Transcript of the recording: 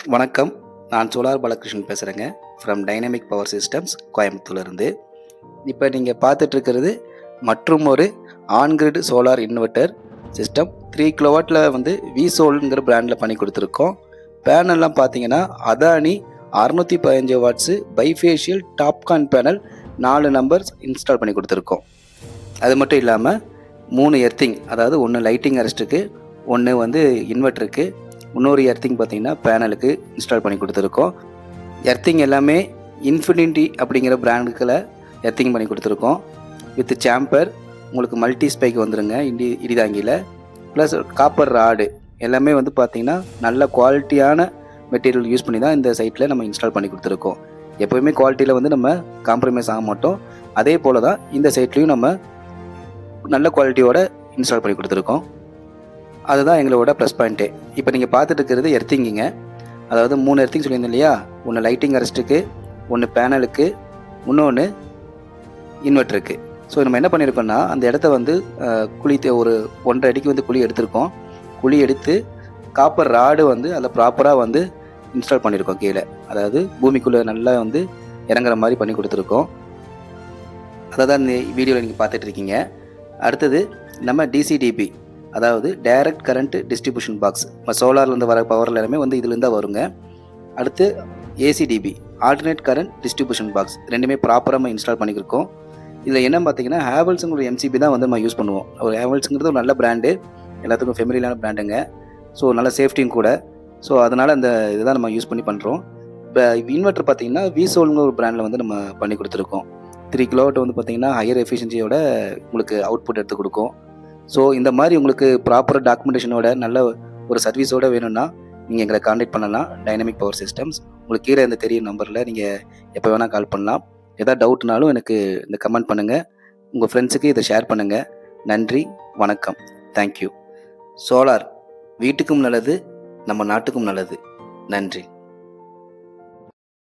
வணக்கம். நான் சோலார் பாலகிருஷ்ணன் பேசுகிறேங்க. ஃப்ரம் டைனமிக் பவர் சிஸ்டம்ஸ் கோயம்புத்தூர்லேருந்து. இப்போ நீங்கள் பார்த்துட்ருக்கிறது மற்றும் ஒரு ஆன்கிரிட் சோலார் இன்வெர்ட்டர் சிஸ்டம் 3 கிலோவாட்டில் வந்து விசோல்ங்கிற பிராண்டில் பண்ணி கொடுத்துருக்கோம். பேனல்லாம் பார்த்தீங்கன்னா Adani 615 watts bifacial TOPCon panel 4 numbers install பண்ணி கொடுத்துருக்கோம். அது மட்டும் இல்லாமல் 3 எர்த்திங், அதாவது ஒன்று லைட்டிங் அரெஸ்ட்டுக்கு, ஒன்று வந்து இன்வெர்ட்டருக்கு, இன்னொரு எர்த்திங் பார்த்திங்கன்னா பேனலுக்கு இன்ஸ்டால் பண்ணி கொடுத்துருக்கோம். எர்த்திங் எல்லாமே இன்ஃபினிட்டி அப்படிங்கிற பிராண்டுக்களை எர்த்திங் பண்ணி கொடுத்துருக்கோம். வித் சாம்பர் உங்களுக்கு மல்டி ஸ்பைக் வந்துடுங்க இடிதாங்கியில், ப்ளஸ் காப்பர் ராடு எல்லாமே வந்து பார்த்திங்கன்னா நல்ல குவாலிட்டியான மெட்டீரியல் யூஸ் பண்ணி தான் இந்த சைட்டில் நம்ம இன்ஸ்டால் பண்ணி கொடுத்துருக்கோம். எப்போயுமே குவாலிட்டியில் வந்து நம்ம காம்ப்ரமைஸ் ஆக மாட்டோம். அதே போல் தான் இந்த சைட்லேயும் நம்ம நல்ல குவாலிட்டியோட இன்ஸ்டால் பண்ணி கொடுத்துருக்கோம். அதுதான் எங்களோட ப்ளஸ் பாயிண்ட்டே. இப்போ நீங்கள் பார்த்துட்டு இருக்கிறது எர்த்திங்கிங்க. அதாவது 3 எர்த்திங் சொல்லியிருந்தேன் இல்லையா, ஒன்று லைட்டிங் அரெஸ்ட்டுக்கு, ஒன்று பேனலுக்கு, இன்னொன்று இன்வெர்ட்டருக்கு. ஸோ நம்ம என்ன பண்ணியிருக்கோம்னா, அந்த இடத்த வந்து குழி ஒரு 1.5 அடிக்கு வந்து குழி எடுத்திருக்கோம். குழி எடுத்து காப்பர் ராடு வந்து அதில் ப்ராப்பராக வந்து இன்ஸ்டால் பண்ணியிருக்கோம் கீழே. அதாவது பூமிக்குள்ளே நல்லா வந்து இறங்குற மாதிரி பண்ணி கொடுத்துருக்கோம். அதை தான் இந்த வீடியோவில் நீங்கள் பார்த்துட்ருக்கீங்க. அடுத்தது நம்ம டிசிடிபி, அதாவது டைரக்ட் கரண்ட் டிஸ்ட்ரிபியூஷன் பாக்ஸ். சோலார்லேருந்து வர பவர் எல்லாமே வந்து இதுலேருந்து தான் வருங்க. அடுத்து ACDP, alternate current distribution box, ரெண்டுமே ப்ராப்பராக நம்ம இன்ஸ்டால் பண்ணியிருக்கோம். இதில் என்ன பார்த்தீங்கன்னா ஹேவல்ஸுங்கிற எம்சிபி தான் வந்து நம்ம யூஸ் பண்ணுவோம். ஒரு ஹேவல்ஸுங்கிறது ஒரு நல்ல பிராண்டு, எல்லாத்துக்கும் ஃபெமிலியான பிராண்டுங்க. ஸோ நல்ல சேஃப்டியும் கூட. ஸோ அதனால் அந்த இதுதான் நம்ம யூஸ் பண்ணி பண்ணுறோம். இப்போ இன்வெர்ட்டர் பார்த்தீங்கன்னா விசோல்ங்கிற ஒரு பிராண்டில் வந்து நம்ம பண்ணி கொடுத்துருக்கோம். 3 கிலோவாட் வந்து பார்த்திங்கன்னா ஹையர் எஃபிஷியன்சியோட உங்களுக்கு அவுட்புட் எடுத்து கொடுக்கும். ஸோ இந்த மாதிரி உங்களுக்கு ப்ராப்பர் டாக்குமெண்டேஷனோட நல்ல ஒரு சர்வீஸோடு வேணும்னா நீங்கள் எங்களை கான்டாக்ட் பண்ணலாம். Dynamic power systems. உங்களுக்கு கீழே இந்த தெரியும் நம்பரில் நீங்கள் எப்போ வேணால் கால் பண்ணலாம். எதாவது டவுட்னாலும் எனக்கு இந்த கமெண்ட் பண்ணுங்கள். உங்கள் ஃப்ரெண்ட்ஸுக்கு இதை ஷேர் பண்ணுங்கள். நன்றி, வணக்கம், தேங்க்யூ. சோலார் வீட்டுக்கும் நல்லது, நம்ம நாட்டுக்கும் நல்லது. நன்றி.